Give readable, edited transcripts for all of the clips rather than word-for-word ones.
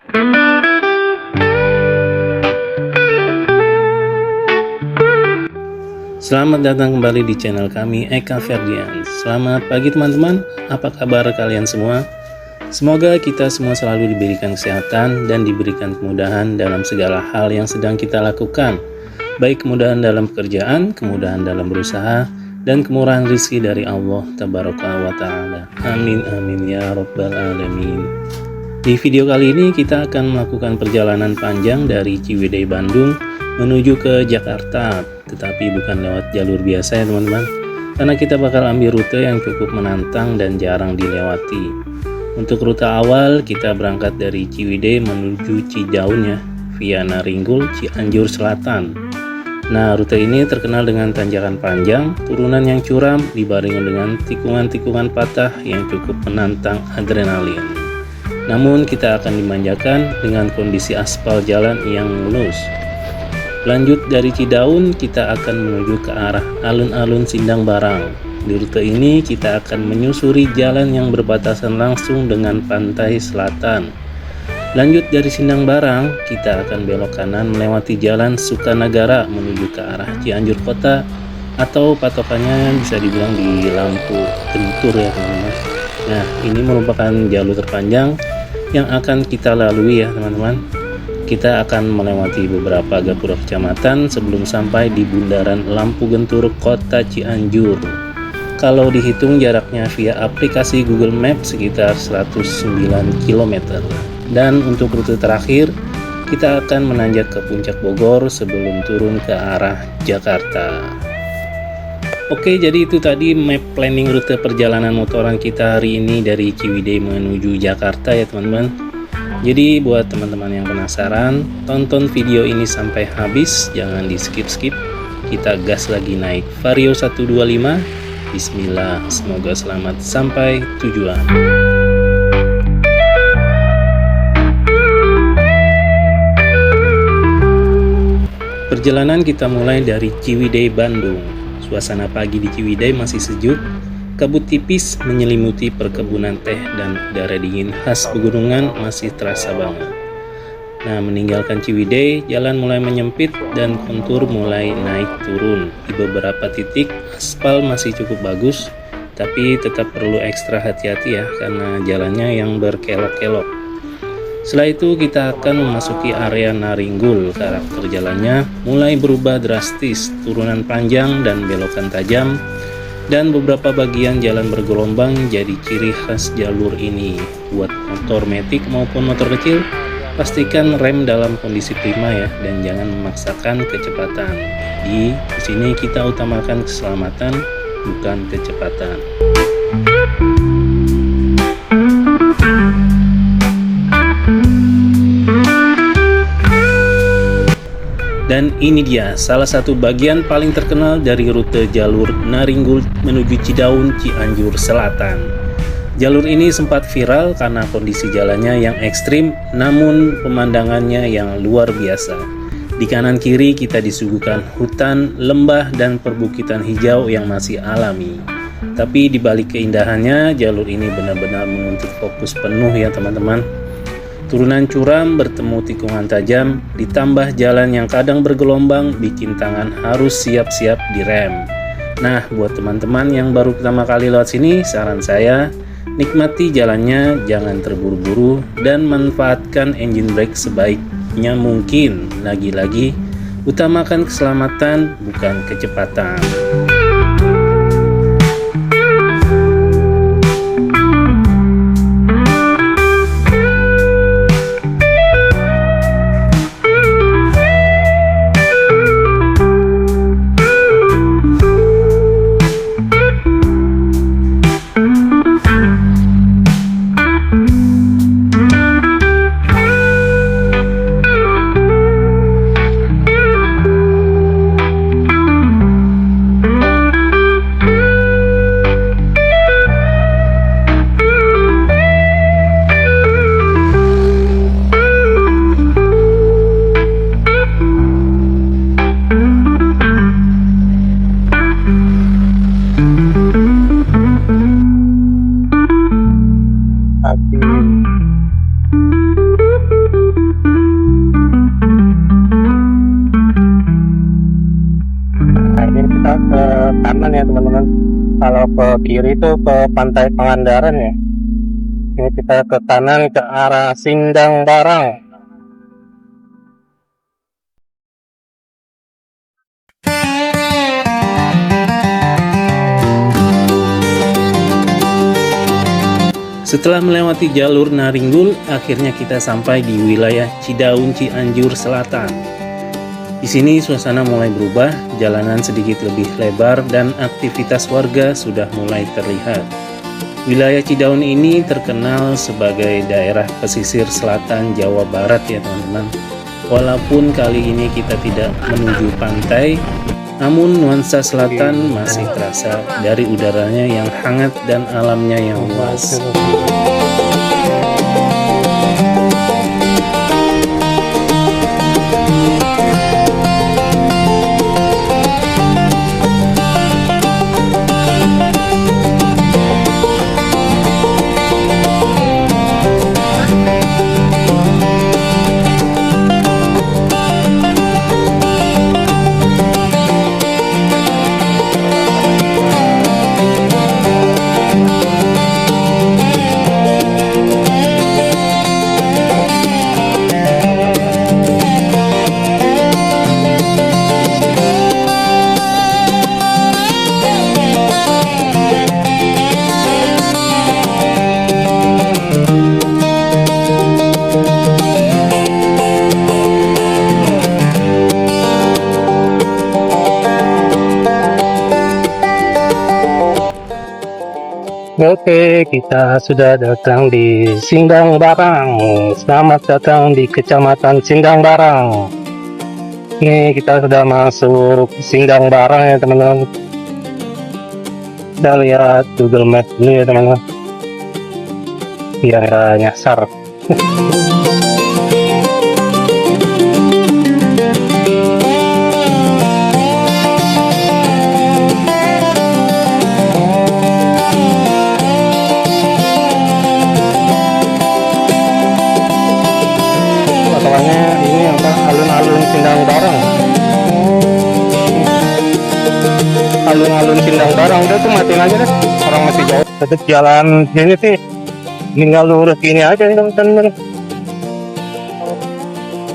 Selamat datang kembali di channel kami, Eka Ferdian. Selamat pagi teman-teman, apa kabar kalian semua? Semoga kita semua selalu diberikan kesehatan dan diberikan kemudahan dalam segala hal yang sedang kita lakukan. Baik kemudahan dalam pekerjaan, kemudahan dalam berusaha, dan kemurahan rezeki dari Allah Tabaraka wa Ta'ala. Amin amin ya Rabbal Alamin. Di video kali ini kita akan melakukan perjalanan panjang dari Ciwidey Bandung menuju ke Jakarta, tetapi bukan lewat jalur biasa ya teman-teman, karena kita bakal ambil rute yang cukup menantang dan jarang dilewati. Untuk rute awal kita berangkat dari Ciwidey menuju Cidaun ya, via Naringgul, Cianjur Selatan. Nah, rute ini terkenal dengan tanjakan panjang, turunan yang curam, dibarengi dengan tikungan-tikungan patah yang cukup menantang adrenalin. Namun kita akan dimanjakan dengan kondisi aspal jalan yang mulus. Lanjut dari Cidaun, kita akan menuju ke arah alun-alun Sindang Barang. Di rute ini kita akan menyusuri jalan yang berbatasan langsung dengan pantai selatan. Lanjut dari Sindang Barang, kita akan belok kanan melewati jalan Sukanagara menuju ke arah Cianjur Kota, atau patokannya bisa dibilang di lampu gentur ya teman-teman. Nah, ini merupakan jalur terpanjang yang akan kita lalui ya teman-teman. Kita akan melewati beberapa gapura kecamatan sebelum sampai di bundaran Lampu Gentur Kota Cianjur. Kalau dihitung jaraknya via aplikasi Google Maps sekitar 109 km. Dan untuk rute terakhir, kita akan menanjak ke Puncak Bogor sebelum turun ke arah Jakarta. Oke, jadi itu tadi map planning rute perjalanan motoran kita hari ini dari Ciwidey menuju Jakarta ya teman-teman. Jadi buat teman-teman yang penasaran, tonton video ini sampai habis, jangan di skip-skip. Kita gas lagi naik Vario 125. Bismillah, semoga selamat sampai tujuan. Perjalanan kita mulai dari Ciwidey Bandung. Suasana pagi di Ciwidey masih sejuk. Kabut tipis menyelimuti perkebunan teh dan udara dingin khas pegunungan masih terasa banget. Nah, meninggalkan Ciwidey, jalan mulai menyempit dan kontur mulai naik turun. Di beberapa titik, aspal masih cukup bagus, tapi tetap perlu ekstra hati-hati ya, karena jalannya yang berkelok-kelok. Setelah itu kita akan memasuki area Naringgul. Karakter jalannya mulai berubah drastis, turunan panjang dan belokan tajam. Dan beberapa bagian jalan bergelombang jadi ciri khas jalur ini. Buat motor matic maupun motor kecil, pastikan rem dalam kondisi prima ya, dan jangan memaksakan kecepatan. Di sini kita utamakan keselamatan, bukan kecepatan. Dan ini dia salah satu bagian paling terkenal dari rute jalur Naringgul menuju Cidaun, Cianjur Selatan. Jalur ini sempat viral karena kondisi jalannya yang ekstrim, namun pemandangannya yang luar biasa. Di kanan kiri kita disuguhkan hutan, lembah, dan perbukitan hijau yang masih alami. Tapi di balik keindahannya, jalur ini benar-benar menuntut fokus penuh ya teman-teman. Turunan curam bertemu tikungan tajam, ditambah jalan yang kadang bergelombang, bikin tangan harus siap-siap direm. Nah, buat teman-teman yang baru pertama kali lewat sini, saran saya, nikmati jalannya, jangan terburu-buru, dan manfaatkan engine brake sebaiknya mungkin. Lagi-lagi, utamakan keselamatan, bukan kecepatan. Kalau ke kiri itu ke Pantai Pangandaran ya. Ini kita ke kanan ke arah Sindang Barang. Setelah melewati jalur Naringgul, akhirnya kita sampai di wilayah Cidaun, Cianjur Selatan. Di sini suasana mulai berubah, jalanan sedikit lebih lebar dan aktivitas warga sudah mulai terlihat. Wilayah Cidaun ini terkenal sebagai daerah pesisir selatan Jawa Barat ya teman-teman. Walaupun kali ini kita tidak menuju pantai, namun nuansa selatan masih terasa dari udaranya yang hangat dan alamnya yang luas. Oke, kita sudah datang di Sindang Barang. Selamat datang di Kecamatan Sindang Barang. Ini kita sudah masuk Sindang Barang ya teman-teman. Kita lihat Google Maps dulu ya teman-teman, biar nggak nyasar. Ini apa, alun-alun Sindang Barang. Alun-alun Sindang Barang udah tuh matiin aja deh, orang masih jauh. Tetap jalan sini sih tinggal lurus gini aja nih teman-teman.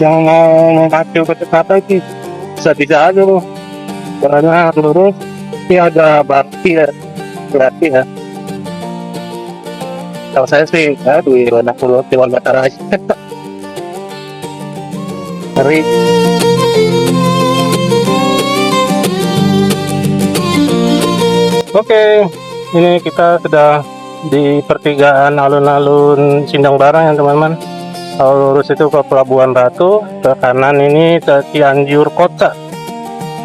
Yang mau mengacu ke Jakarta sih bisa aja loh, karena lurus ini ada bakti ya, berarti ya. Kalau saya sih ya 20 kilometer aja. Ngeri. Oke, ini kita sudah di pertigaan alun-alun Sindang Barang ya teman-teman. Kalau lurus itu ke Pelabuhan Ratu, ke kanan ini ke Cianjur Kota.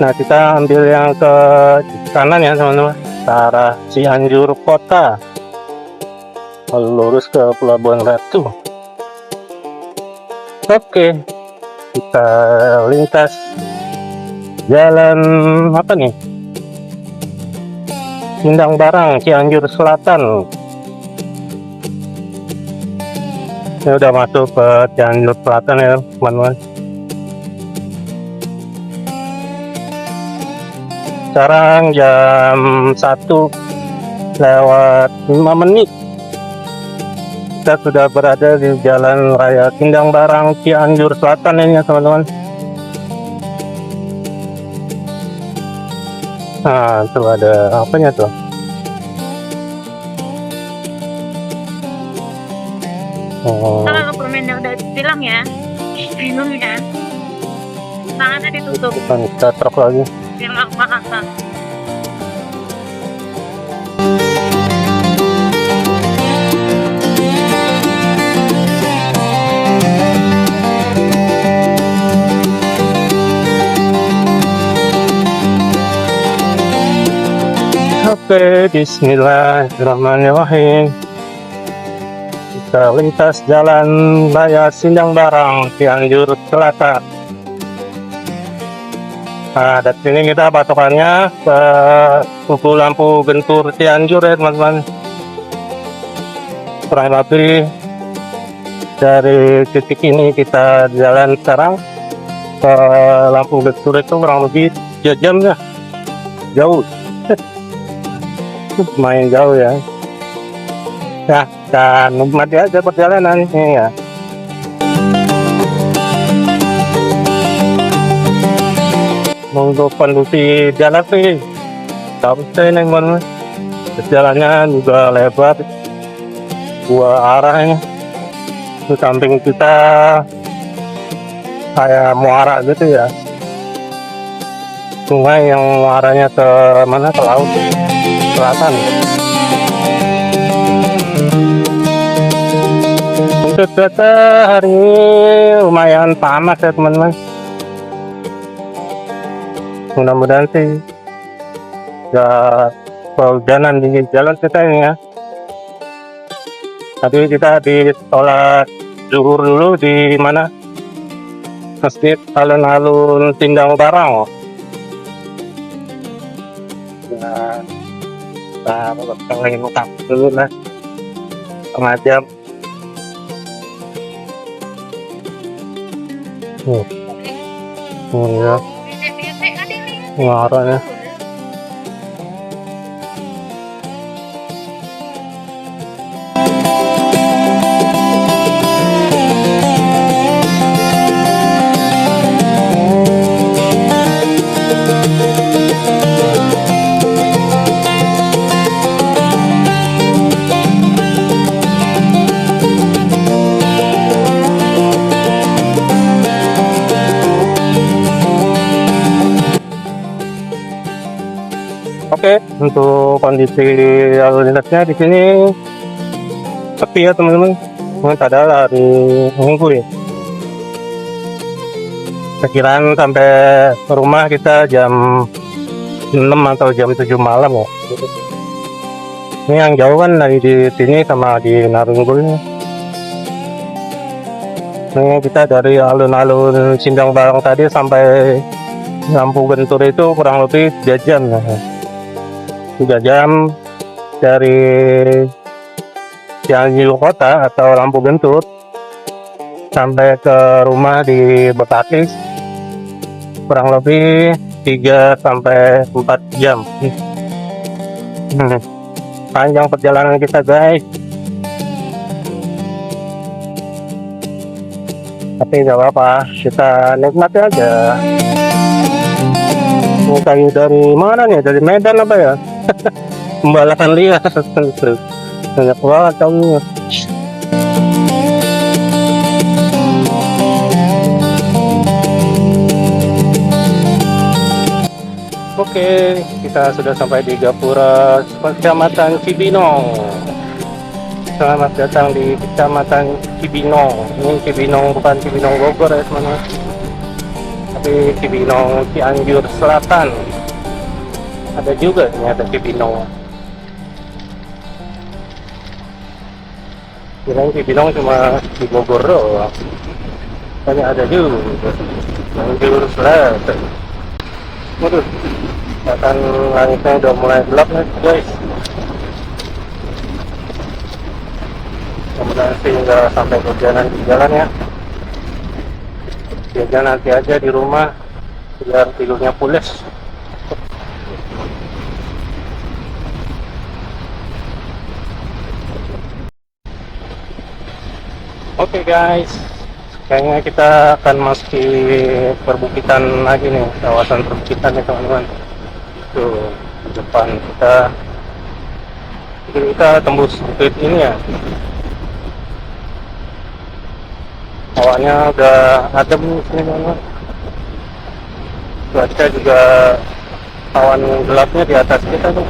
Nah, kita ambil yang ke kanan ya teman-teman, ke arah Cianjur Kota. Lalu lurus ke Pelabuhan Ratu. Oke, kita lintas jalan apa nih, Sindang Barang, Cianjur Selatan. Ini udah masuk ke Cianjur Selatan ya teman-teman. Sekarang jam 1:05. Kita sudah berada di Jalan Raya Sindang Barang, Cianjur Selatan ini ya teman-teman. Nah, itu ada apanya tuh? Oh. Kalau permennya udah bilang ya, minumnya tangannya ditutup. Bukan, kita truk lagi. Biar nggak kepanasan. Oke, bismillahirrahmanirrahim. Kita lintas Jalan Raya Sindang Barang, Cianjur Selatan. Nah, dari sini kita patokannya ke Tugu Lampu Gentur Cianjur ya teman-teman. Kurang lebih dari titik ini kita jalan sekarang ke Lampu Gentur itu kurang lebih 2 jam ya, jauh. Main jauh ya. Ya, dan nikmati aja perjalanan ini ya. Untuk kondisi jalan sih, tapi ini teman-teman. Jalannya juga lebar, dua arah ini. Di samping kita kayak muara gitu ya. Sungai yang muaranya ke mana, ke laut selatan. Untuk cuaca hari ini lumayan panas ya teman-teman. Mudah-mudahan sih gak kehujanan di jalan kita ini ya. Tadi kita di sholat zuhur dulu di mana, Masjid Alun-Alun Sindang Barang. Nah, kita pengen ngutang dulu lah, setengah jam. Ya, ngarahnya. Oke, untuk kondisi lalu lintasnya di sini sepi ya teman-teman. Padahal hari Minggu ya. Perkiraan sampai rumah kita jam 6 atau jam 7 malam ya. Ini yang jauh kan dari di sini sama di Narunggul. Ini kita dari alun-alun Sindang Barang tadi sampai Lampu Gentur itu kurang lebih 3 jam ya. 3 jam dari Cianjur kota atau Lampu Gentur sampai ke rumah di Bekasi kurang lebih 3 sampai 4 jam. Panjang perjalanan kita guys, tapi nggak apa-apa, kita nikmati aja. Ini kayu dari mana nih, dari Medan apa ya? Pembalakan liar. Banyak banget kamunya. Oke, kita sudah sampai di Gapura, Kecamatan Cibinong. Selamat datang di Kecamatan Cibinong. Ini Cibinong, bukan Cibinong Bogor ya teman-teman, tapi Cibinong Cianjur Selatan. Ada juga ternyata Cibinong. Kirain Cibinong cuma di Bogor doang. Banyak ada juga Cianjur Selatan. Waduh, kelihatan langitnya udah mulai gelap nih guys. Mudah-mudahan sih nggak sampai kehujanan di jalan ya. Jajan nanti aja di rumah biar tidurnya pules. Oke guys, kayaknya kita akan masuki perbukitan lagi nih, kawasan perbukitan nih teman-teman. Tuh di depan kita, jadi kita tembus bukit ini ya. Awalnya udah adem sini teman-teman. Cuaca juga awan gelapnya di atas kita tuh,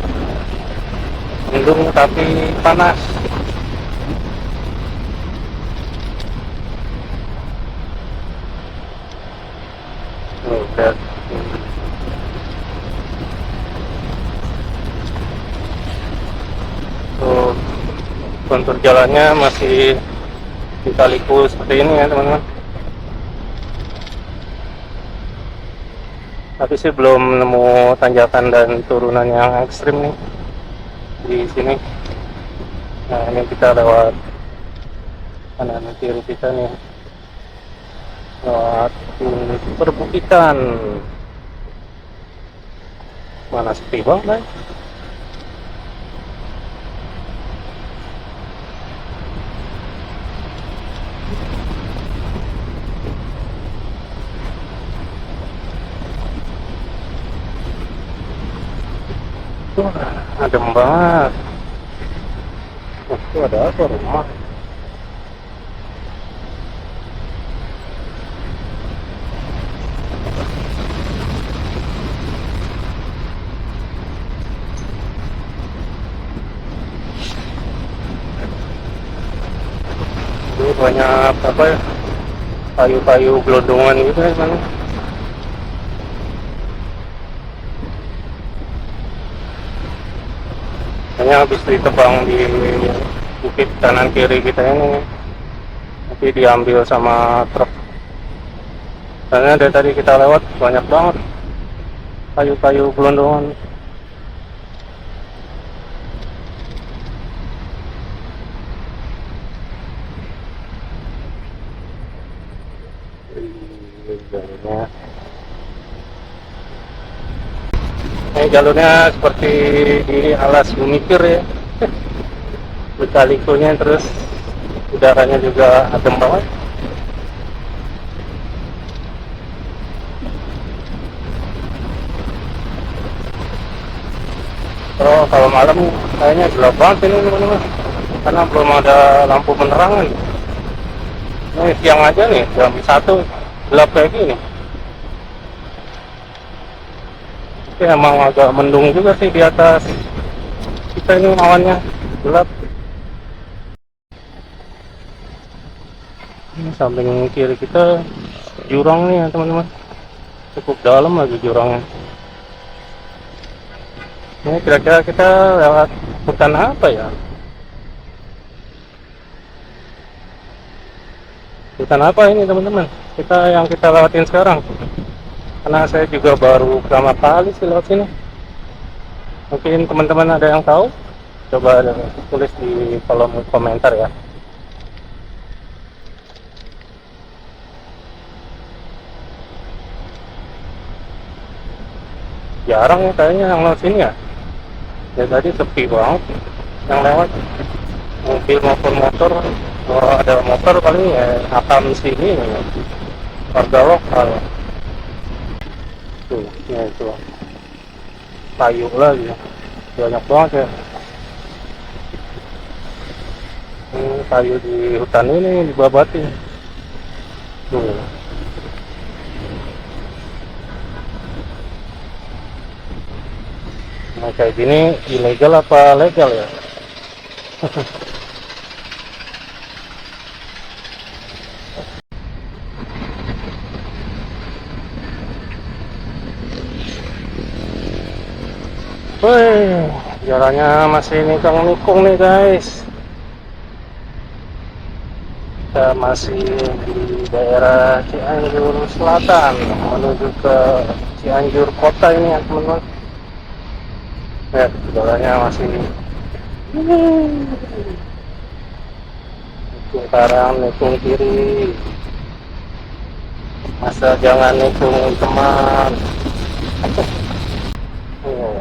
mendung tapi panas. Tuh, kontur jalannya masih dikaliku seperti ini ya teman-teman. Tapi sih belum nemu tanjakan dan turunan yang ekstrim nih di sini. Nah ini kita lewat kanan kiri kita nih, lewat perbukitan. Mana sepi banget. Wah, adem banget. Itu ada apa rumah? Ini banyak apa ya? Kayu-kayu gelondongan gitu ya sana. Hanya habis ditebang di bukit kanan kiri kita ini, nanti diambil sama truk. Karena dari tadi kita lewat banyak banget kayu-kayu gelondongan. Jalurnya seperti di alas Bumitir ya, lika-likunya, terus udaranya juga adem banget. Kalau malam kayaknya gelap banget ini teman-teman, karena belum ada lampu penerangan. Ini siang aja nih, jam 1 gelap kayak gini. Ya, emang agak mendung juga sih di atas kita ini, awannya gelap. Ini samping kiri kita jurang nih ya teman-teman, cukup dalam lagi jurangnya. Ini kira-kira kita lewat hutan apa ya? Hutan apa ini teman-teman? Yang kita lewatin sekarang. Karena saya juga baru pertama kali sih lewat sini. Mungkin teman-teman ada yang tahu, coba tulis di kolom komentar ya. Jarang ya kayaknya yang lewat sini ya. Ya tadi sepi banget yang lewat. Mobil maupun motor, kalau ada motor paling ya akan sini ya. Warga lokal. Tuh, ya itu kayu lagi, banyak banget ya. Ini kayu di hutan ini dibabati. Tuh. Nah, kayak gini ilegal apa legal ya? Wih, jalannya masih nikung-nikung nih guys. Kita masih di daerah Cianjur Selatan menuju ke Cianjur Kota ini ya teman-teman. Ya, jalannya masih nikung kanan, nikung kiri. Masa jangan nikung teman.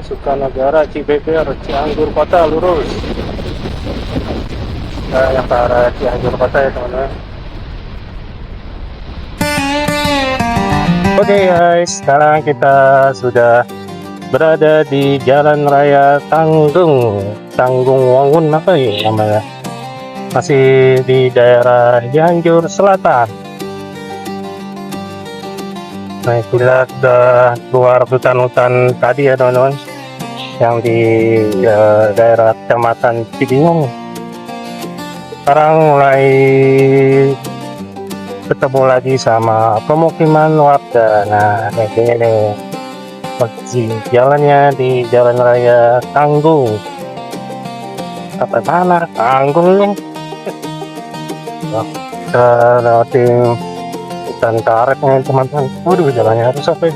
Sukanagara, Cibeber, Cianjur Kota lurus. Yang ke arah Cianjur Kota ya teman-teman. Oke guys, sekarang kita sudah berada di Jalan Raya Tanggung Wangun apa ya namanya? Masih di daerah Cianjur Selatan. Nah, kita sudah keluar hutan-hutan tadi ya teman-teman, yang di daerah Kecamatan Cibinong. Sekarang mulai ketemu lagi sama pemukiman warga. Nah, kayak gini nih jalannya di Jalan Raya Tanggung. Sampai mana Tanggung nih? Kita lewatin hutan karet nih teman-teman. Waduh, jalannya harus sampai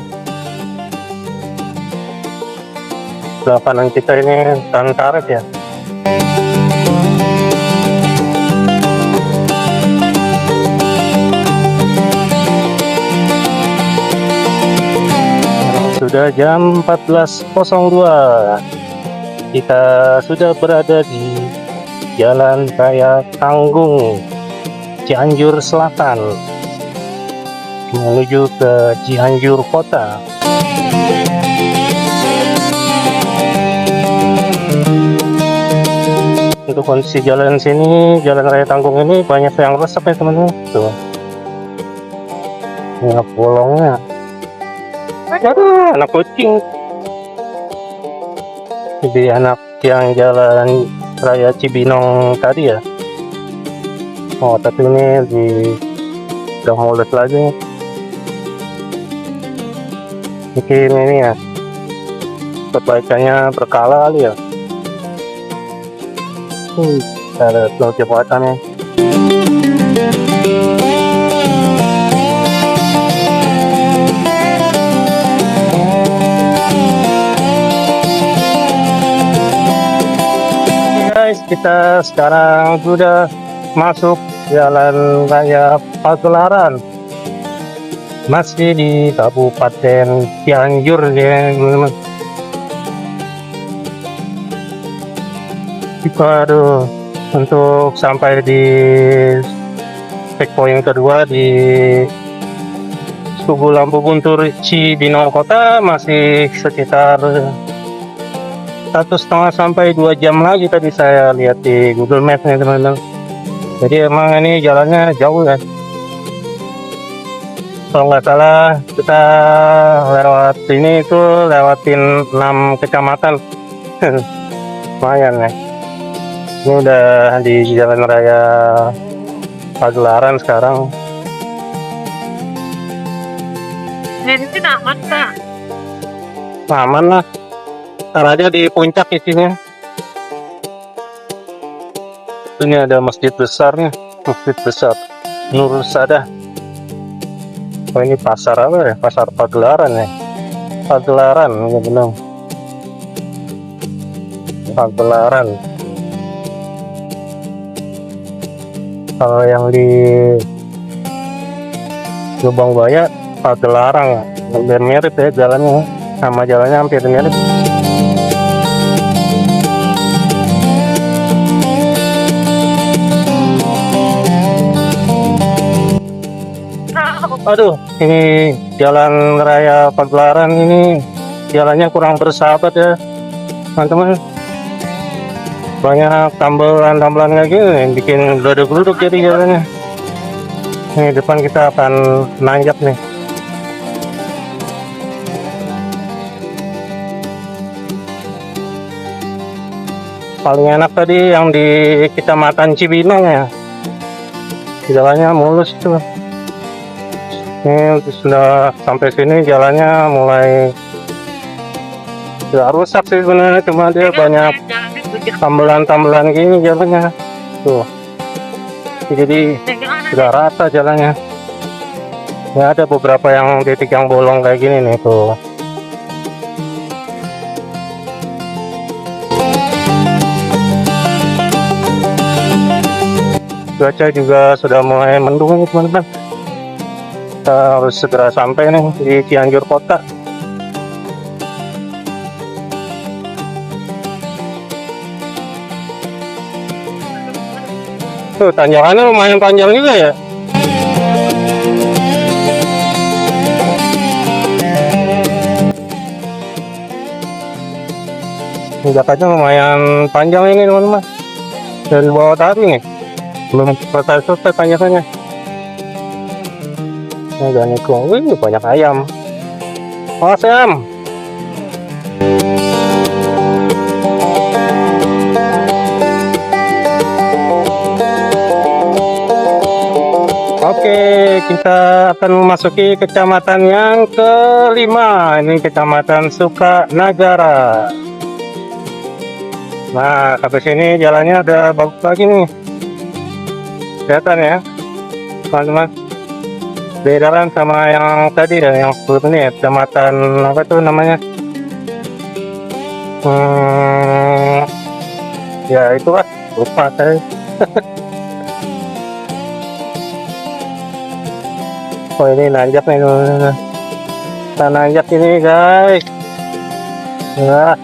sebelah kanan kita ini hutan karet ya. Sudah jam 14.02. Kita sudah berada di Jalan Raya Tanggung, Cianjur Selatan, menuju ke Cianjur Kota. untuk kondisi jalan sini, jalan raya Tanggung ini banyak yang rusak ya teman-teman. Tuh. Ini bolongnya. Aduh, anak kucing. Jadi anak yang jalan raya Cibinong tadi ya. Oh, tapi ini udah mulus lagi. Mungkin ini ya perbaikannya berkala kali ya. Ada laut jembatannya. Guys, kita sekarang sudah masuk jalan raya Pagelaran, masih di Kabupaten Cianjur ya teman-teman. Aduh, untuk sampai di checkpoint kedua di Tugu Lampu Guntur Cibinong Kota masih sekitar 1,5 sampai 2 jam lagi tadi saya lihat di Google Maps nih teman-teman. Jadi emang ini jalannya jauh ya. Kalau nggak salah kita lewat sini itu lewatin 6 kecamatan. Lumayan ya. Ini udah di jalan raya Pagelaran sekarang. Bensin aman Kak. Aman lah. Ntar aja di puncak isinya. Ini ada masjid besarnya, masjid besar Nur Sadah. Oh ini pasar apa ya? Pasar Pagelaran ya. Pagelaran ya benar. Pagelaran. Kalau yang di Lubang Baya Pagelaran, hampir mirip ya jalannya, sama jalannya hampir mirip. Aduh, ini jalan raya Pagelaran ini jalannya kurang bersahabat ya teman-teman. Banyak tambelan-tambelan kayak gini nih, bikin geluduk-geluduk jadi jalannya. Ini depan kita akan nanjak nih. Paling enak tadi yang di Kecamatan Cibinong ya. Jalannya mulus tuh. Ini sudah sampai sini jalannya mulai sudah rusak sih sebenarnya, cuma dia banyak tambelan-tambelan gini jalannya tuh, jadi sudah rata jalannya ya. Ada beberapa yang titik yang bolong kayak gini nih tuh. Cuaca juga sudah mulai mendung nih teman-teman. Kita harus segera sampai nih di Cianjur Kota. Tuh, tanjakannya lumayan panjang juga ya. Tanjakannya lumayan panjang ini teman-teman. Dari bawah tadi nih, belum selesai tanjakannya. Ini ada nikung, wih banyak ayam. Awas ayam. Oke, kita akan memasuki kecamatan yang kelima. Ini Kecamatan Sukanagara. Nah, sampai sini jalannya udah bagus lagi nih. Kelihatan ya, teman-teman. Beda kan sama yang tadi ya, yang sebelumnya, Kecamatan apa tuh namanya? Ya itu lah, lupa saya. Oh ini nanjak nih teman-teman. Kita nanjak ini guys. Nah.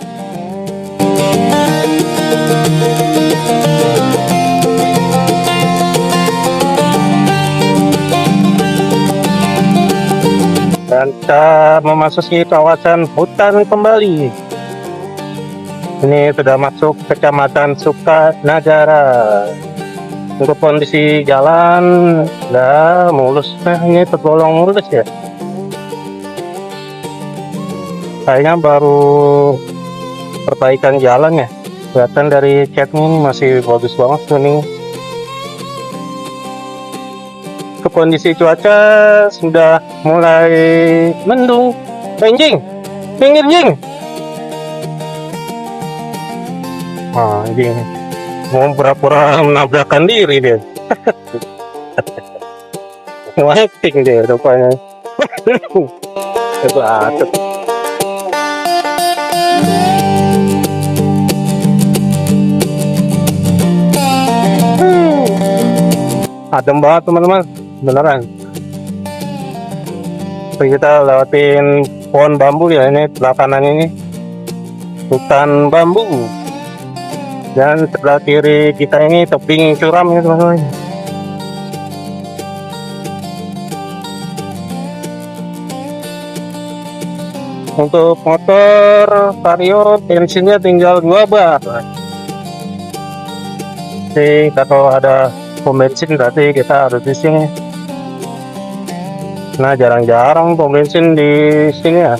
Dan kita memasuki kawasan hutan kembali. Ini sudah masuk Kecamatan Sukanagara. Untuk kondisi jalan udah mulus, ini tergolong mulus ya. Kayaknya baru perbaikan jalan ya. Kelihatan dari catnya ini masih bagus banget ini. Ke kondisi cuaca sudah mulai mendung. Jing, pinggir jing. Nah, jing. Mau pura-pura menabrakkan diri dia. Mau acting dia rupanya. Itu atut. Adem banget teman-teman, beneran. Kita lewatin pohon bambu ya, ini belakangan ini hutan bambu. Dan sebelah kiri kita ini tebing curam ya teman-teman. Untuk motor Vario bensinnya tinggal 2 bar. Jadi kalau ada pom bensin berarti kita harus di sini. Nah, jarang-jarang pom bensin di sini ya.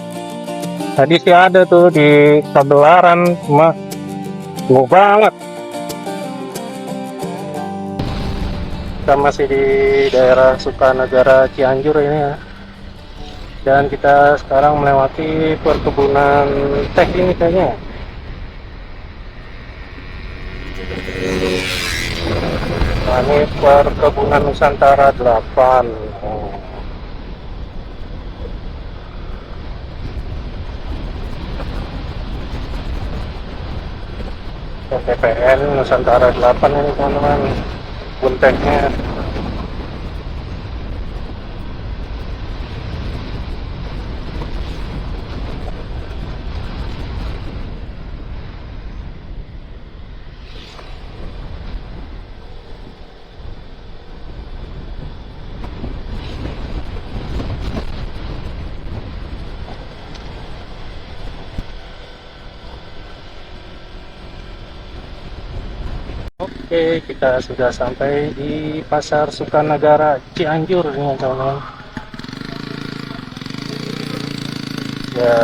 Tadi sih ada tuh di Sabelaran, cuma jauh banget. Kita masih di daerah Sukanagara Cianjur ini ya. Dan kita sekarang melewati perkebunan teh ini kayaknya. Nah, ini perkebunan Nusantara 8. TPN Nusantara 8 ini teman-teman, bunteknya. Oke, kita sudah sampai di Pasar Sukanagara Cianjur nih teman-teman. Ya,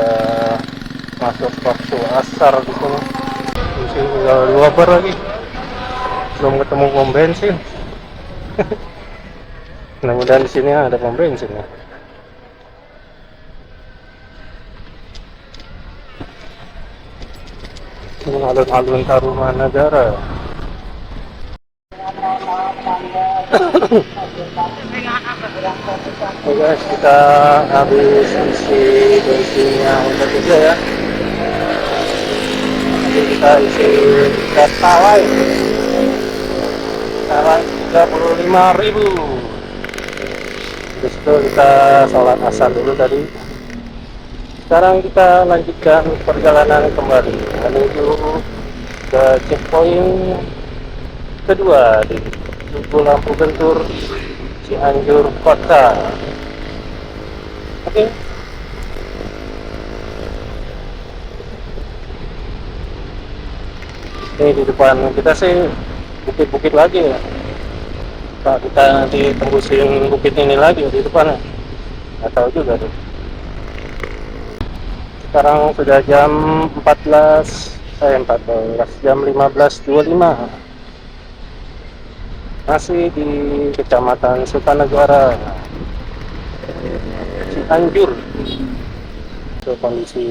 masuk waktu asar di sini. Masih tinggal 2 bar lagi. Belum ketemu pom bensin. Mudah-mudahan di sini ada pom bensin ya. Ini alun-alun Tarumanagara. Oke guys, kita habis isi bensinnya untuk juga ya. Nanti kita isi Pertalite 35.000. Terus itu kita sholat asar dulu tadi. Sekarang kita lanjutkan perjalanan kembali menuju ke checkpoint kedua di Tugu Lampu Gentur Cianjur Kota. Oke. Ini di depan kita sih bukit-bukit lagi ya. Nah, kita nanti tembusin bukit ini lagi di depan. Nggak tahu juga tuh. Sekarang sudah jam 14 jam 15.25. Masih di Kecamatan Sukanagara Cianjur. Itu kondisi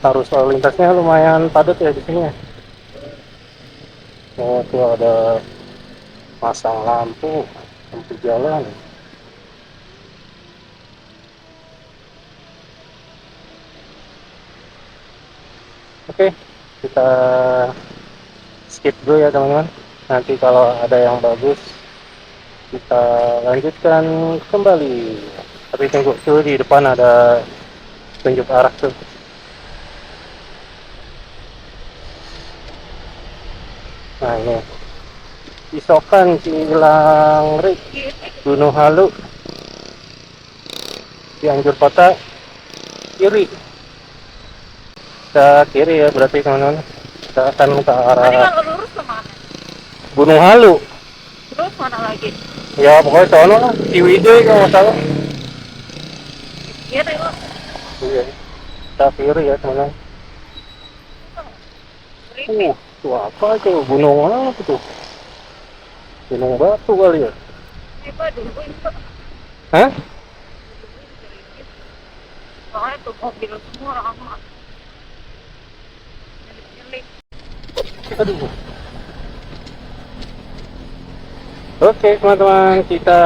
arus lalu lintasnya lumayan padat ya di sini. Oh, tuh ada pasang lampu jalan. Oke, kita skip dulu ya teman-teman. Nanti kalau ada yang bagus kita lanjutkan kembali. Tapi tunggu tuh, di depan ada tunjuk arah tuh. Nah ini Isokan Cilangri, Gunung Halu, Cianjur Kota, kiri. Kita kiri ya berarti teman-teman. Kita akan ke Tadi arah kalau lurus kemana? Gunung Halu. Terus mana lagi? Ya pokoknya sono lah, Ciwidey kalau nggak salah. Iya deh, Pak. Iya, kita kiri ya teman-teman. Berhenti. Itu apa itu? Gunung apa tuh? Gunung Batu kali ya? Tiba dulu itu. Hah? Soalnya tuh mobil semua lama. Nyelip-nyelip. Aduh. Oke teman-teman, kita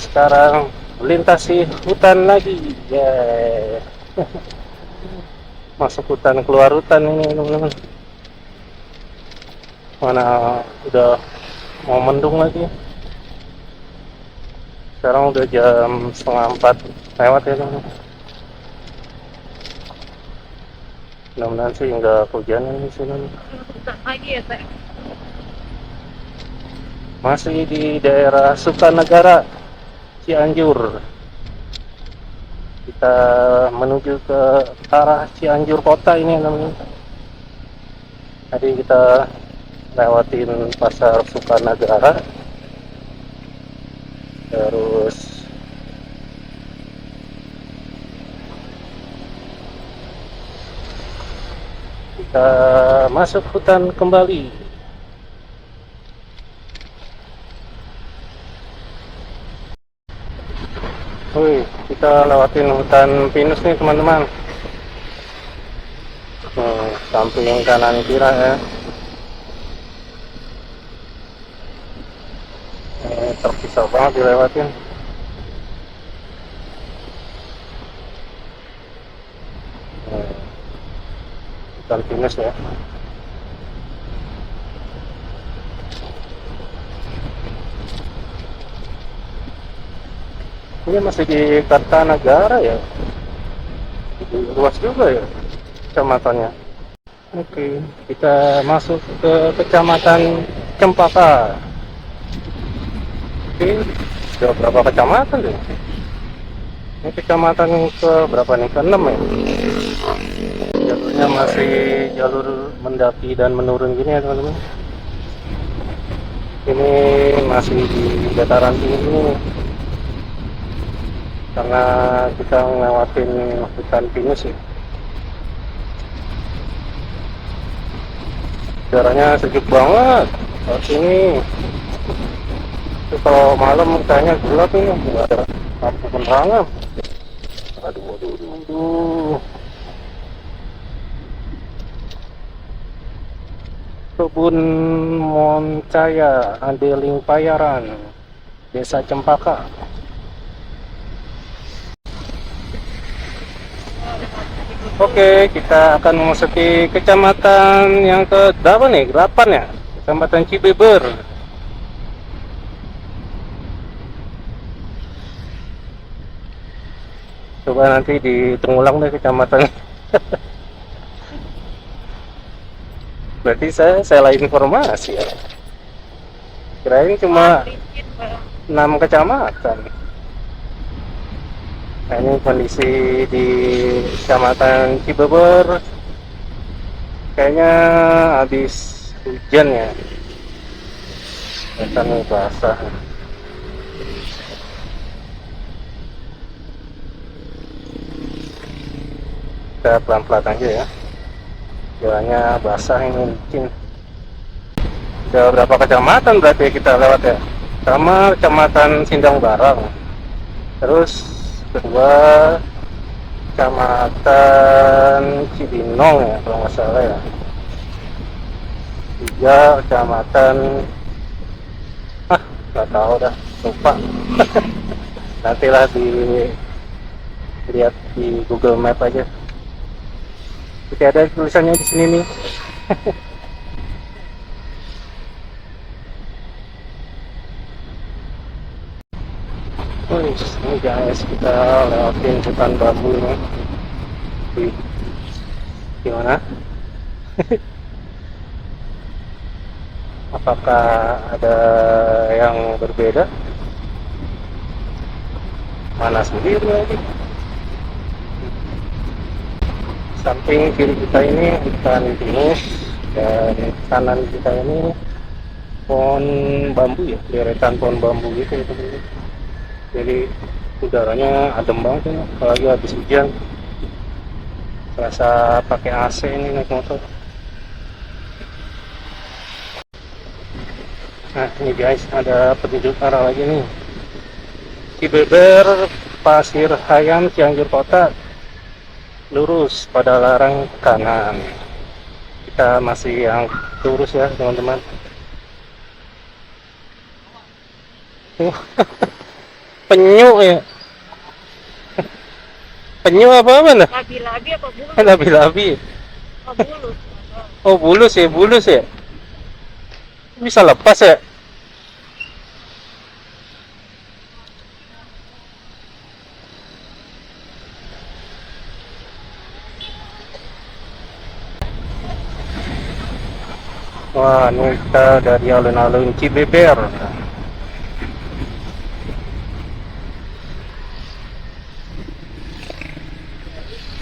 sekarang melintasi hutan lagi. Yeah. Masuk hutan, keluar hutan ini teman-teman. Mana udah mau mendung lagi. Sekarang udah jam 3:30 lewat ya teman-teman. Mudah-mudahan sih nggak hujan di sini. Hutan lagi ya, Teh. Masih di daerah Sukanegara, Cianjur. Kita menuju ke arah Cianjur kota ini teman-teman. Tadi kita lewatin pasar Sukanegara, terus kita masuk hutan kembali. Wih, kita lewatin hutan pinus nih teman-teman. Samping kanan kiri ya. Terpisah banget dilewatin. Hutan pinus ya. Ini masih di Kartanegara ya. Luas juga ya kecamatannya. Oke, kita masuk ke kecamatan Cempaka. Oke, sudah berapa kecamatan deh? Ini kecamatan ke berapa nih? Ke-6 ya. Jalurnya masih jalur mendaki dan menurun gini ya teman-teman. Ini masih di dataran tinggi karena kita ngelewatin hutan pinus ya. Udaranya sejuk banget saat ini. Itu kalau malam kayaknya gelap ini, nggak ada lampu penerangan. Aduh. Kebun Moncaya, Andeling Payaran, Desa Cempaka. Oke, kita akan memasuki kecamatan yang ke berapa nih? 8 ya? Kecamatan Cibeber. Coba nanti dihitung ulang deh kecamatan. Berarti saya salah informasi ya. Kirain cuma 6 kecamatan. Nah, ini kondisi di Kecamatan Cibeber kayaknya habis hujan ya, kelihatan basah. Kita pelan-pelan aja ya, jalannya basah ini mungkin. Udah berapa kecamatan berarti kita lewat ya? Sama Kecamatan Sindang Barang, terus kedua Kecamatan Cibinong ya kalau nggak salah ya. 3 kecamatan nggak tahu dah, lupa. Nantilah dilihat di Google Map aja. Oke, ada tulisannya di sini nih. Ini guys, kita lewatin hutan bambu ini. Wih, gimana? Apakah ada yang berbeda? Mana sendiri lagi? Samping kiri kita ini hutan pinus Dan kanan kita ini pohon bambu ya, deretan pohon bambu gitu ya teman-teman. Jadi udaranya adem banget ya, apalagi habis hujan. Terasa pakai AC ini naik motor. Nah ini guys, ada petunjuk arah lagi nih. Cibeber, Pasir Hayam, Cianjur Kota, lurus pada larang kanan. Kita masih yang lurus ya teman-teman. Penyu ya. Penyu apa mana? Labi-labi apa bulus? Labi-labi. Oh, bulus. Oh bulus ya. Bisa lepas ya. Wah, ini kita dari alun-alun Cibeber.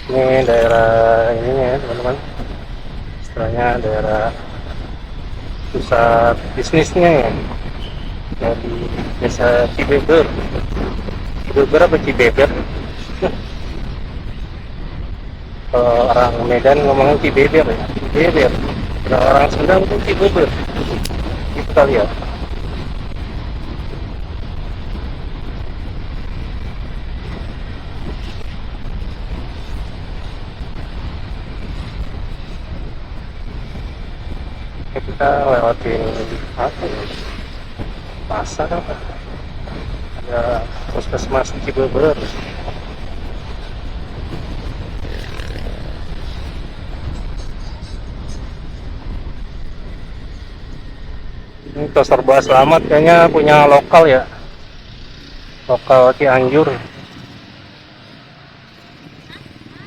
Ini daerah ini ya teman-teman, istilahnya daerah pusat bisnisnya ya, dari desa Cibeber. Cibeber apa Cibeber? Kalau orang Medan ngomongnya Cibeber ya, Cibeber. Kalau orang Sunda itu Cibeber. Itu kali ya. Kita lewatin apa ya? Pasar apa? Ada puskesmas Cibeber. Ini tos serba selamat kayaknya punya lokal ya, lokal Cianjur.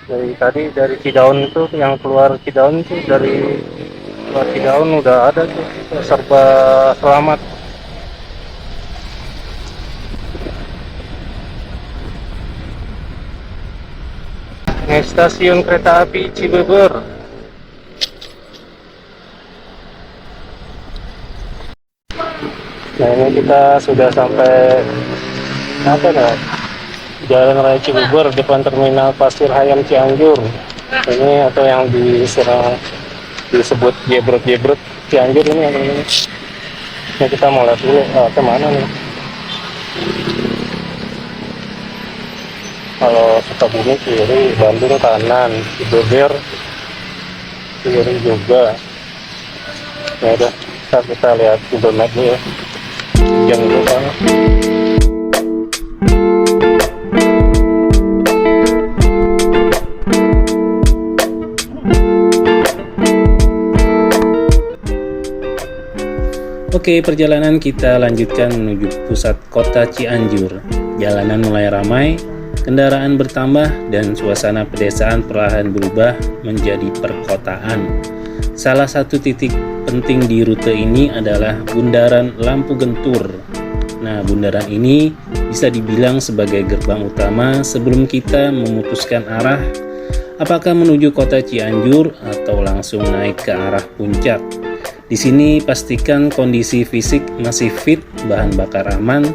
Dari tadi dari Cidaun itu yang keluar Cidaun itu, dari keluar Cidaun udah ada tuh tos serba selamat. Ini stasiun kereta api Cibeber. Nah ini kita sudah sampai apa ya? Jalan Raya Cibeber, depan terminal Pasir Hayam Cianjur. Ini atau yang disebut jebrot Cianjur ini yang ini. Nah, kita mau lihat dulu kemana nih. Kalau Sukabumi kiri, Bandung kanan, Cibeber kiri juga. Ya udah, kita lihat Google Map dulu ya. Jangan lupa. Oke, perjalanan kita lanjutkan menuju pusat kota Cianjur. Jalanan mulai ramai, kendaraan bertambah, dan suasana pedesaan perlahan berubah menjadi perkotaan. Salah satu titik penting di rute ini adalah Bundaran Lampu Gentur. Nah, bundaran ini bisa dibilang sebagai gerbang utama sebelum kita memutuskan arah apakah menuju kota Cianjur atau langsung naik ke arah puncak. Di sini pastikan kondisi fisik masih fit, bahan bakar aman,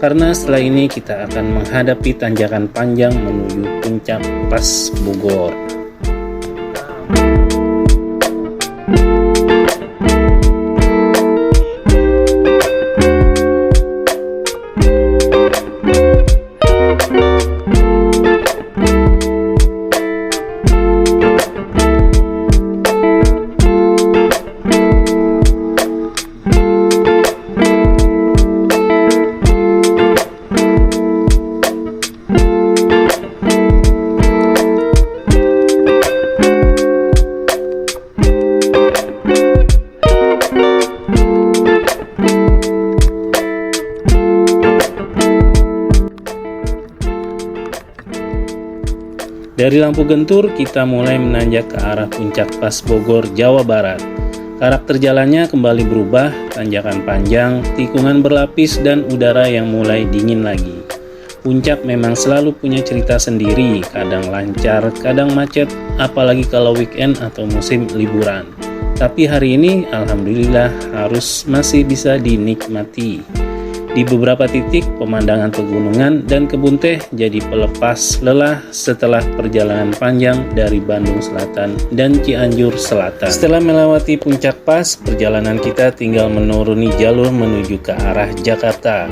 karena setelah ini kita akan menghadapi tanjakan panjang menuju puncak Pas Bogor. Dari Lampu Gentur, kita mulai menanjak ke arah puncak Pas Bogor, Jawa Barat. Karakter jalannya kembali berubah, tanjakan panjang, tikungan berlapis, dan udara yang mulai dingin lagi. Puncak memang selalu punya cerita sendiri, kadang lancar, kadang macet, apalagi kalau weekend atau musim liburan. Tapi hari ini alhamdulillah masih bisa dinikmati. Di beberapa titik pemandangan pegunungan dan kebun teh jadi pelepas lelah setelah perjalanan panjang dari Bandung Selatan dan Cianjur Selatan. Setelah melewati puncak pas, perjalanan kita tinggal menuruni jalur menuju ke arah Jakarta.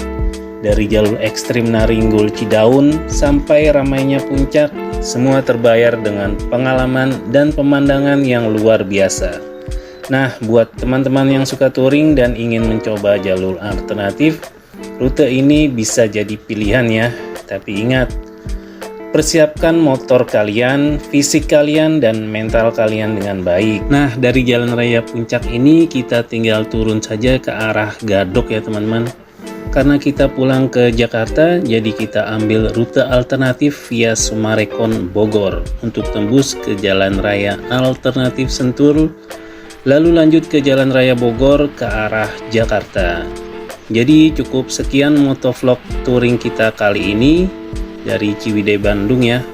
Dari jalur ekstrim Naringgul Cidaun sampai ramainya puncak, semua terbayar dengan pengalaman dan pemandangan yang luar biasa. Nah, buat teman-teman yang suka touring dan ingin mencoba jalur alternatif, rute ini bisa jadi pilihan ya. Tapi ingat, persiapkan motor kalian, fisik kalian, dan mental kalian dengan baik. Nah, dari Jalan Raya Puncak ini kita tinggal turun saja ke arah Gadok ya teman-teman. Karena kita pulang ke Jakarta, jadi kita ambil rute alternatif via Sumarekon Bogor untuk tembus ke Jalan Raya Alternatif Sentul, lalu lanjut ke Jalan Raya Bogor ke arah Jakarta. Jadi cukup sekian motovlog touring kita kali ini dari Ciwidey Bandung ya.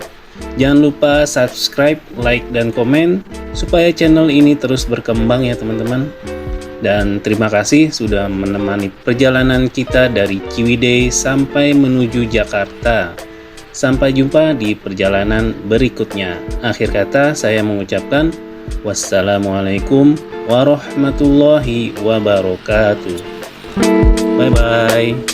Jangan lupa subscribe, like, dan komen supaya channel ini terus berkembang ya teman-teman. Dan terima kasih sudah menemani perjalanan kita dari Ciwidey sampai menuju Jakarta. Sampai jumpa di perjalanan berikutnya. Akhir kata saya mengucapkan wassalamualaikum warahmatullahi wabarakatuh. Bye bye.